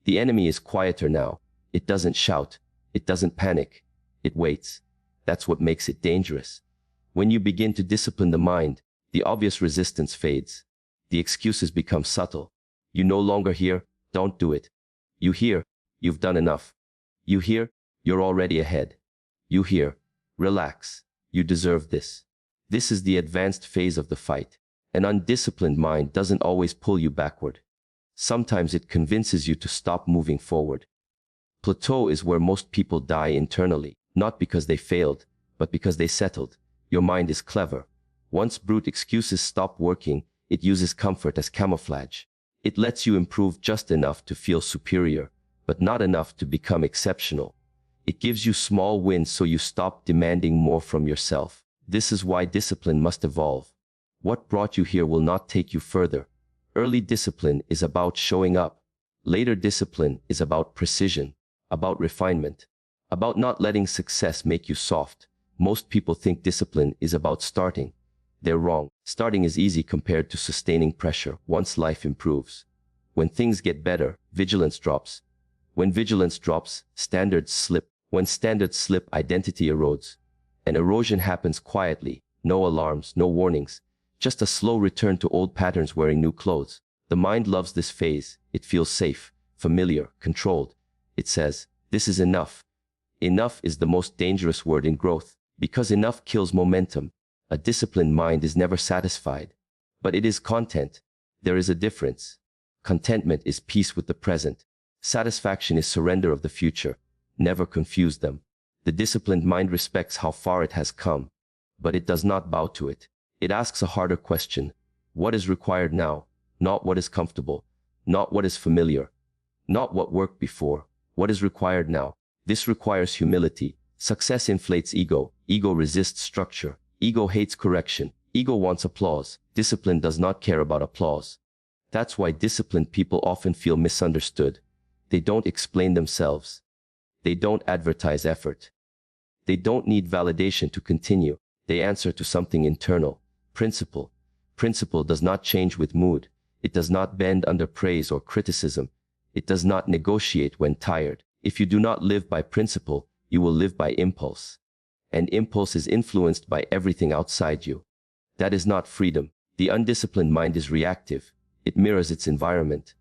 The enemy is quieter now. It doesn't shout. It doesn't panic. It waits. That's what makes it dangerous. When you begin to discipline the mind, the obvious resistance fades. The excuses become subtle. You no longer hear, "Don't do it." You hear, "You've done enough." You hear, "You're already ahead." You hear, "Relax. You deserve this." This is the advanced phase of the fight. An undisciplined mind doesn't always pull you backward. Sometimes it convinces you to stop moving forward. Plateau is where most people die internally, not because they failed, but because they settled. Your mind is clever. Once brute excuses stop working, it uses comfort as camouflage. It lets you improve just enough to feel superior, but not enough to become exceptional. It gives you small wins so you stop demanding more from yourself. This is why discipline must evolve. What brought you here will not take you further. Early discipline is about showing up. Later discipline is about precision, about refinement, about not letting success make you soft. Most people think discipline is about starting. They're wrong. Starting is easy compared to sustaining pressure once life improves. When things get better, vigilance drops. When vigilance drops, standards slip. When standards slip, identity erodes. And erosion happens quietly. No alarms, no warnings. Just a slow return to old patterns wearing new clothes. The mind loves this phase. It feels safe, familiar, controlled. It says, "This is enough." Enough is the most dangerous word in growth, because enough kills momentum. A disciplined mind is never satisfied. But it is content. There is a difference. Contentment is peace with the present. Satisfaction is surrender of the future. Never confuse them. The disciplined mind respects how far it has come, but it does not bow to it. It asks a harder question. What is required now? Not what is comfortable. Not what is familiar. Not what worked before. What is required now? This requires humility. Success inflates ego. Ego resists structure. Ego hates correction. Ego wants applause. Discipline does not care about applause. That's why disciplined people often feel misunderstood. They don't explain themselves. They don't advertise effort. They don't need validation to continue. They answer to something internal. Principle. Principle does not change with mood. It does not bend under praise or criticism. It does not negotiate when tired. If you do not live by principle, you will live by impulse. And impulse is influenced by everything outside you. That is not freedom. The undisciplined mind is reactive. It mirrors its environment.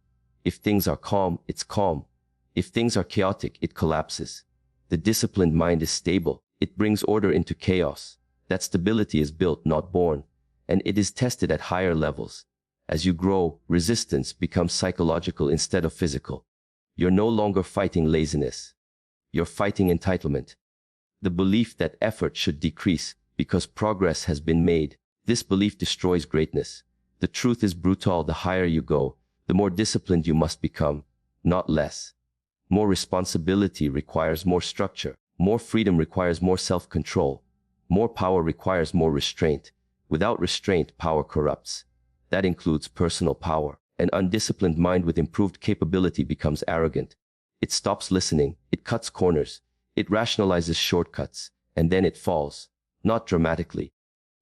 If things are calm, it's calm. If things are chaotic, it collapses. The disciplined mind is stable. It brings order into chaos. That stability is built, not born. And it is tested at higher levels. As you grow, resistance becomes psychological instead of physical. You're no longer fighting laziness. You're fighting entitlement. The belief that effort should decrease because progress has been made. This belief destroys greatness. The truth is brutal. The higher you go, the more disciplined you must become, not less. More responsibility requires more structure. More freedom requires more self-control. More power requires more restraint. Without restraint, power corrupts. That includes personal power. An undisciplined mind with improved capability becomes arrogant. It stops listening. It cuts corners. It rationalizes shortcuts. And then it falls. Not dramatically.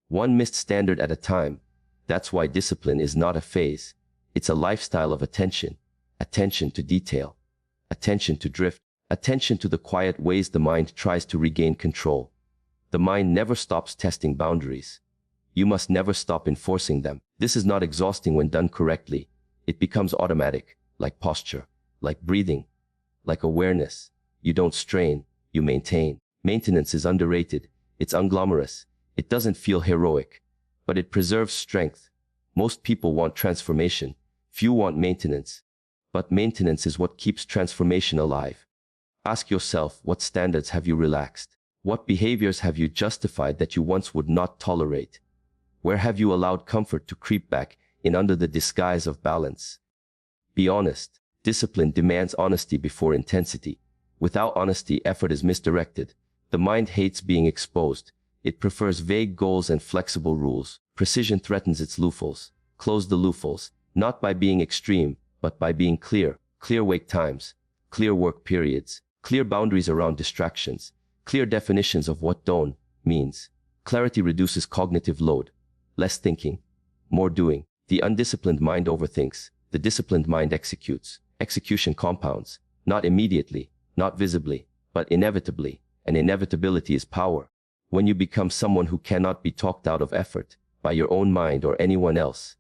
One missed standard at a time. That's why discipline is not a phase. It's a lifestyle of attention. Attention to detail. Attention to drift. Attention to the quiet ways the mind tries to regain control. The mind never stops testing boundaries. You must never stop enforcing them. This is not exhausting when done correctly. It becomes automatic, like posture, like breathing, like awareness. You don't strain, you maintain. Maintenance is underrated. It's unglamorous. It doesn't feel heroic, but it preserves strength. Most people want transformation. Few want maintenance. But maintenance is what keeps transformation alive. Ask yourself, what standards have you relaxed? What behaviors have you justified that you once would not tolerate? Where have you allowed comfort to creep back in under the disguise of balance? Be honest. Discipline demands honesty before intensity. Without honesty, effort is misdirected. The mind hates being exposed. It prefers vague goals and flexible rules. Precision threatens its loopholes. Close the loopholes, not by being extreme, but by being clear. Clear wake times, clear work periods, clear boundaries around distractions, clear definitions of what don't means. Clarity reduces cognitive load. Less thinking, more doing. The undisciplined mind overthinks. The disciplined mind executes. execution compounds, not immediately, not visibly, but inevitably, and inevitability is power. When you become someone who cannot be talked out of effort, by your own mind or anyone else,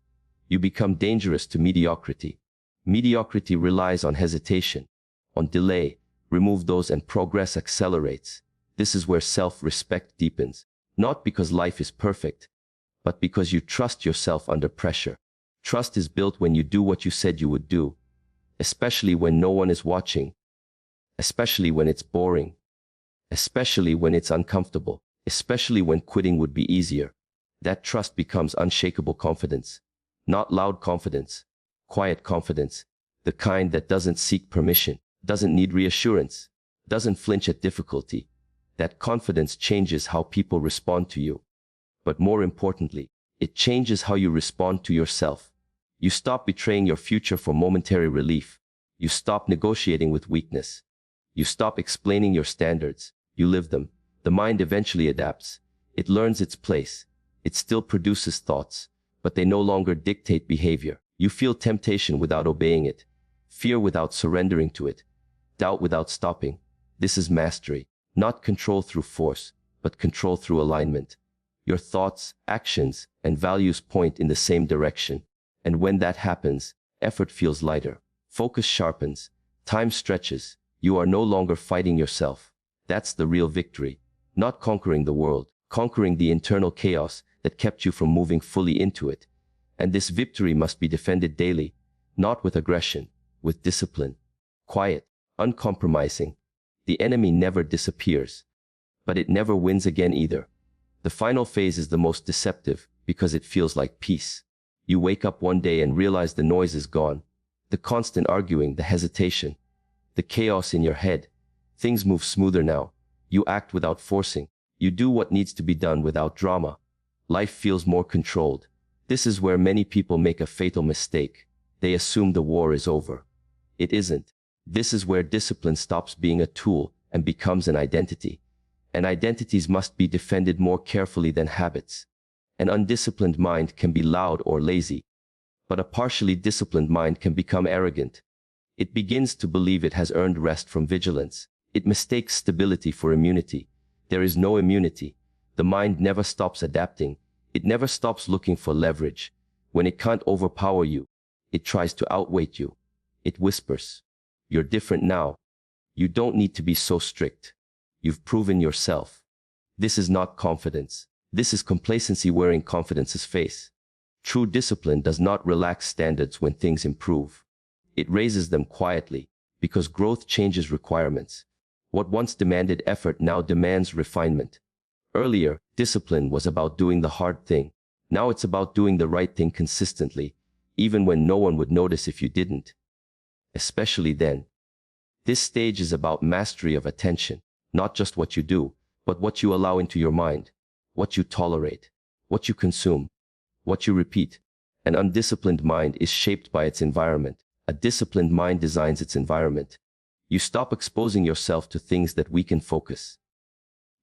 you become dangerous to mediocrity. Mediocrity relies on hesitation, on delay. Remove those and progress accelerates. This is where self-respect deepens, not because life is perfect, but because you trust yourself under pressure. Trust is built when you do what you said you would do, especially when no one is watching, especially when it's boring, especially when it's uncomfortable, especially when quitting would be easier. That trust becomes unshakable confidence. Not loud confidence, quiet confidence, the kind that doesn't seek permission, doesn't need reassurance, doesn't flinch at difficulty. That confidence changes how people respond to you. But more importantly, it changes how you respond to yourself. You stop betraying your future for momentary relief. You stop negotiating with weakness. You stop explaining your standards. You live them. The mind eventually adapts. It learns its place. It still produces thoughts, but they no longer dictate behavior. You feel temptation without obeying it, fear without surrendering to it, doubt without stopping. This is mastery, not control through force, but control through alignment. Your thoughts, actions, and values point in the same direction. And when that happens, effort feels lighter, focus sharpens, time stretches. You are no longer fighting yourself. That's the real victory. Not conquering the world, conquering the internal chaos that kept you from moving fully into it. And this victory must be defended daily, not with aggression, with discipline. Quiet, uncompromising. The enemy never disappears, but it never wins again either. The final phase is the most deceptive because it feels like peace. You wake up one day and realize the noise is gone. The constant arguing, the hesitation, the chaos in your head. Things move smoother now. You act without forcing. You do what needs to be done without drama. Life feels more controlled. This is where many people make a fatal mistake. They assume the war is over. It isn't. This is where discipline stops being a tool and becomes an identity. And identities must be defended more carefully than habits. An undisciplined mind can be loud or lazy, but a partially disciplined mind can become arrogant. It begins to believe it has earned rest from vigilance. It mistakes stability for immunity. There is no immunity. The mind never stops adapting. It never stops looking for leverage. When it can't overpower you, it tries to outweight you. It whispers, "You're different now. You don't need to be so strict. You've proven yourself." This is not confidence. This is complacency wearing confidence's face. True discipline does not relax standards when things improve. It raises them quietly, because growth changes requirements. What once demanded effort now demands refinement. Earlier, discipline was about doing the hard thing. Now it's about doing the right thing consistently, even when no one would notice if you didn't. Especially then. This stage is about mastery of attention, not just what you do, but what you allow into your mind, what you tolerate, what you consume, what you repeat. An undisciplined mind is shaped by its environment. A disciplined mind designs its environment. You stop exposing yourself to things that weaken focus.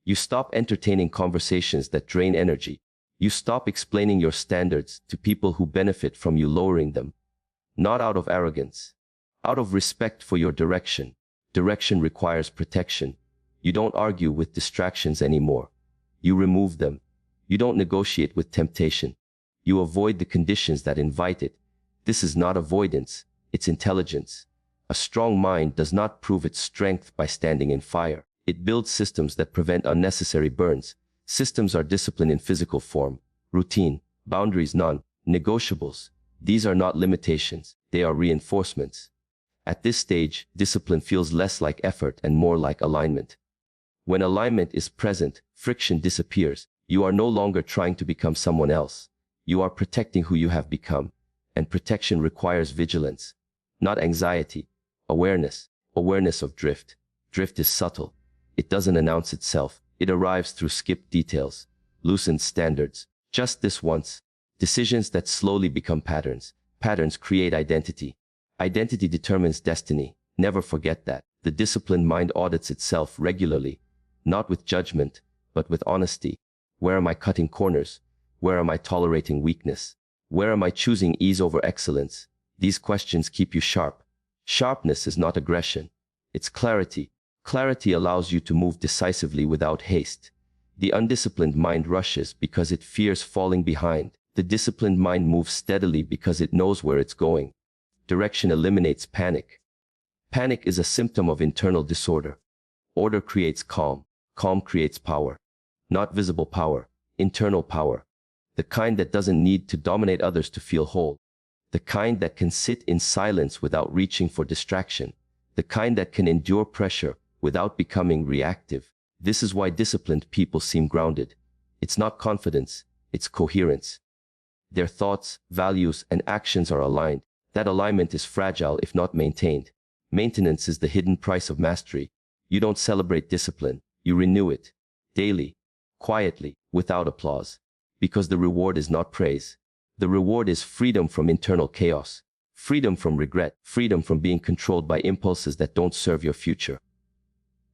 You stop entertaining conversations that drain energy. You stop explaining your standards to people who benefit from you lowering them. Not out of arrogance, out of respect for your direction. Direction requires protection. You don't argue with distractions anymore. You remove them. You don't negotiate with temptation. You avoid the conditions that invite it. This is not avoidance, it's intelligence. A strong mind does not prove its strength by standing in fire. It builds systems that prevent unnecessary burns. Systems are discipline in physical form, routine, boundaries, non-negotiables. These are not limitations, they are reinforcements. At this stage, discipline feels less like effort and more like alignment. When alignment is present, friction disappears. You are no longer trying to become someone else. You are protecting who you have become. And protection requires vigilance, not anxiety. Awareness. Awareness of drift. Drift is subtle. It doesn't announce itself. It arrives through skipped details, loosened standards. Just this once. Decisions that slowly become patterns. Patterns create identity. Identity determines destiny. Never forget that. The disciplined mind audits itself regularly, not with judgment, but with honesty. Where am I cutting corners? Where am I tolerating weakness? Where am I choosing ease over excellence? These questions keep you sharp. Sharpness is not aggression. It's clarity. Clarity allows you to move decisively without haste. The undisciplined mind rushes because it fears falling behind. The disciplined mind moves steadily because it knows where it's going. Direction eliminates panic. Panic is a symptom of internal disorder. Order creates calm. Calm creates power. Not visible power, internal power. The kind that doesn't need to dominate others to feel whole. The kind that can sit in silence without reaching for distraction. The kind that can endure pressure without becoming reactive. This is why disciplined people seem grounded. It's not confidence, it's coherence. Their thoughts, values, and actions are aligned. That alignment is fragile if not maintained. Maintenance is the hidden price of mastery. You don't celebrate discipline, you renew it. Daily, quietly, without applause. Because the reward is not praise. The reward is freedom from internal chaos. Freedom from regret. Freedom from being controlled by impulses that don't serve your future.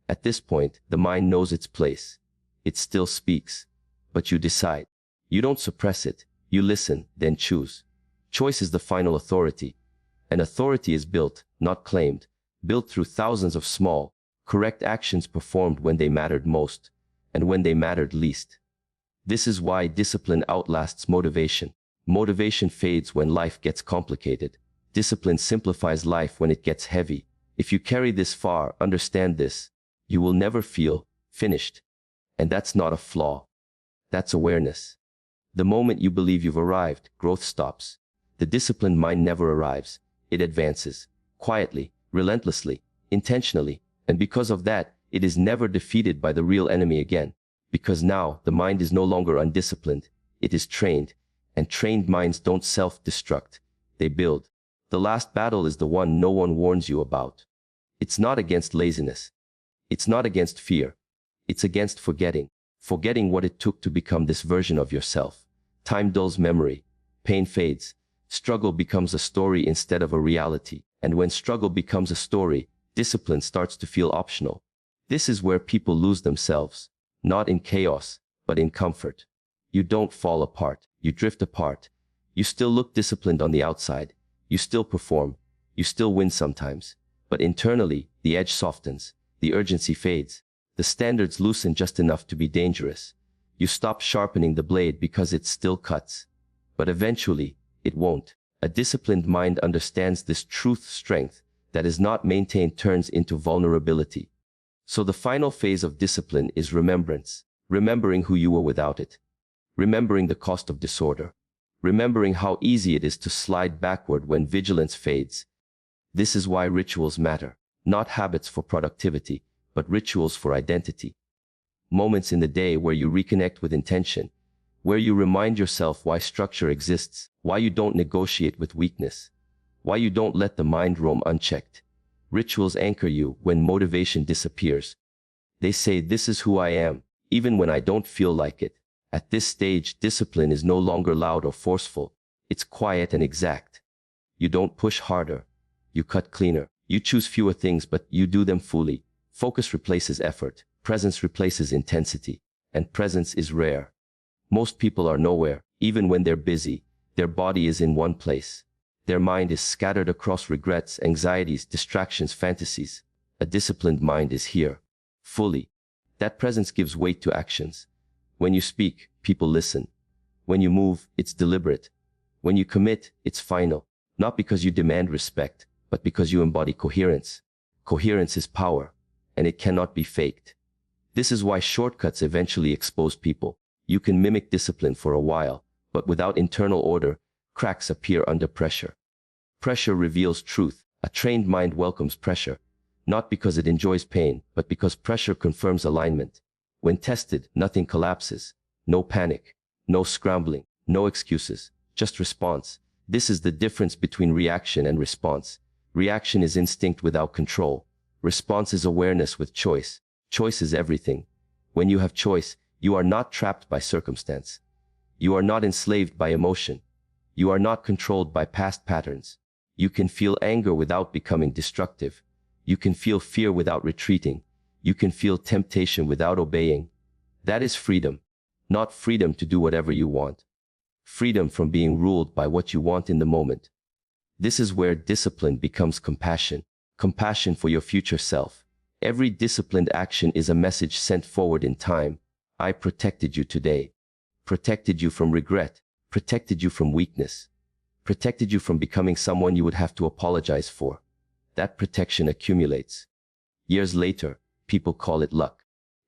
At this point, the mind knows its place. It still speaks. But you decide. You don't suppress it. You listen, then choose. Choice is the final authority. And authority is built, not claimed. Built through thousands of small, correct actions performed when they mattered most, and when they mattered least. This is why discipline outlasts motivation. Motivation fades when life gets complicated. Discipline simplifies life when it gets heavy. If you carry this far, understand this. You will never feel finished. And that's not a flaw. That's awareness. The moment you believe you've arrived, growth stops. The disciplined mind never arrives. It advances. Quietly, relentlessly, intentionally. And because of that, it is never defeated by the real enemy again. Because now, the mind is no longer undisciplined. It is trained. And trained minds don't self-destruct. They build. The last battle is the one no one warns you about. It's not against laziness. It's not against fear. It's against forgetting. Forgetting what it took to become this version of yourself. Time dulls memory. Pain fades. Struggle becomes a story instead of a reality. And when struggle becomes a story, discipline starts to feel optional. This is where people lose themselves. Not in chaos, but in comfort. You don't fall apart. You drift apart. You still look disciplined on the outside. You still perform. You still win sometimes. But internally, the edge softens. The urgency fades. The standards loosen just enough to be dangerous. You stop sharpening the blade because it still cuts. But eventually, it won't. A disciplined mind understands this truth. Strength that is not maintained turns into vulnerability. So the final phase of discipline is remembrance. Remembering who you were without it. Remembering the cost of disorder. Remembering how easy it is to slide backward when vigilance fades. This is why rituals matter. Not habits for productivity, but rituals for identity. Moments in the day where you reconnect with intention. Where you remind yourself why structure exists. Why you don't negotiate with weakness. Why you don't let the mind roam unchecked. Rituals anchor you when motivation disappears. They say, this is who I am, even when I don't feel like it. At this stage, discipline is no longer loud or forceful. It's quiet and exact. You don't push harder. You cut cleaner. You choose fewer things, but you do them fully. Focus replaces effort. Presence replaces intensity. And presence is rare. Most people are nowhere, even when they're busy. Their body is in one place. Their mind is scattered across regrets, anxieties, distractions, fantasies. A disciplined mind is here. Fully. That presence gives weight to actions. When you speak, people listen. When you move, it's deliberate. When you commit, it's final. Not because you demand respect, but because you embody coherence. Coherence is power, and it cannot be faked. This is why shortcuts eventually expose people. You can mimic discipline for a while, but without internal order, cracks appear under pressure. Pressure reveals truth. A trained mind welcomes pressure, not because it enjoys pain, but because pressure confirms alignment. When tested, nothing collapses. No panic, no scrambling, no excuses, just response. This is the difference between reaction and response. Reaction is instinct without control. Response is awareness with choice. Choice is everything. When you have choice, you are not trapped by circumstance. You are not enslaved by emotion. You are not controlled by past patterns. You can feel anger without becoming destructive. You can feel fear without retreating. You can feel temptation without obeying. That is freedom. Not freedom to do whatever you want. Freedom from being ruled by what you want in the moment. This is where discipline becomes compassion. Compassion for your future self. Every disciplined action is a message sent forward in time. I protected you today. Protected you from regret. Protected you from weakness. Protected you from becoming someone you would have to apologize for. That protection accumulates. Years later, people call it luck.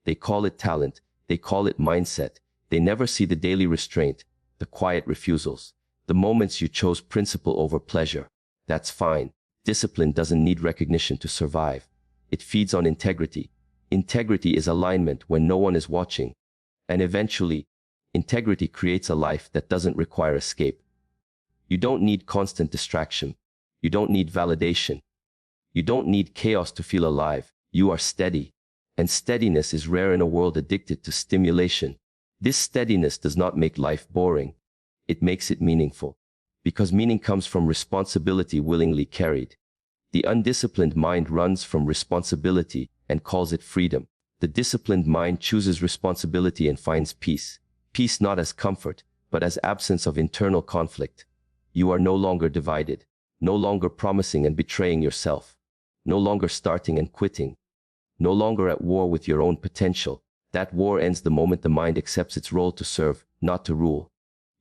They call it talent. They call it mindset. They never see the daily restraint, the quiet refusals, the moments you chose principle over pleasure. That's fine. Discipline doesn't need recognition to survive. It feeds on integrity. Integrity is alignment when no one is watching. And eventually, integrity creates a life that doesn't require escape. You don't need constant distraction. You don't need validation. You don't need chaos to feel alive. You are steady. And steadiness is rare in a world addicted to stimulation. This steadiness does not make life boring. It makes it meaningful. Because meaning comes from responsibility willingly carried. The undisciplined mind runs from responsibility and calls it freedom. The disciplined mind chooses responsibility and finds peace. Peace not as comfort, but as absence of internal conflict. You are no longer divided, no longer promising and betraying yourself, no longer starting and quitting, no longer at war with your own potential. That war ends the moment the mind accepts its role to serve, not to rule.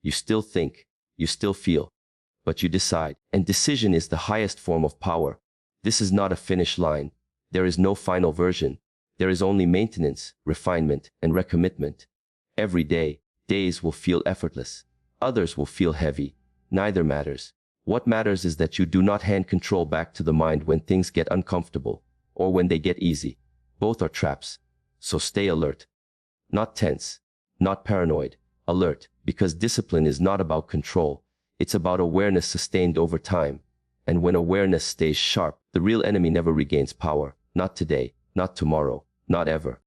You still think, you still feel, but you decide. And decision is the highest form of power. This is not a finish line. There is no final version. There is only maintenance, refinement, and recommitment. Every day, days will feel effortless. Others will feel heavy. Neither matters. What matters is that you do not hand control back to the mind when things get uncomfortable, or when they get easy. Both are traps. So stay alert. Not tense. Not paranoid. Alert, because discipline is not about control. It's about awareness sustained over time. And when awareness stays sharp, the real enemy never regains power. Not today, not tomorrow, not ever.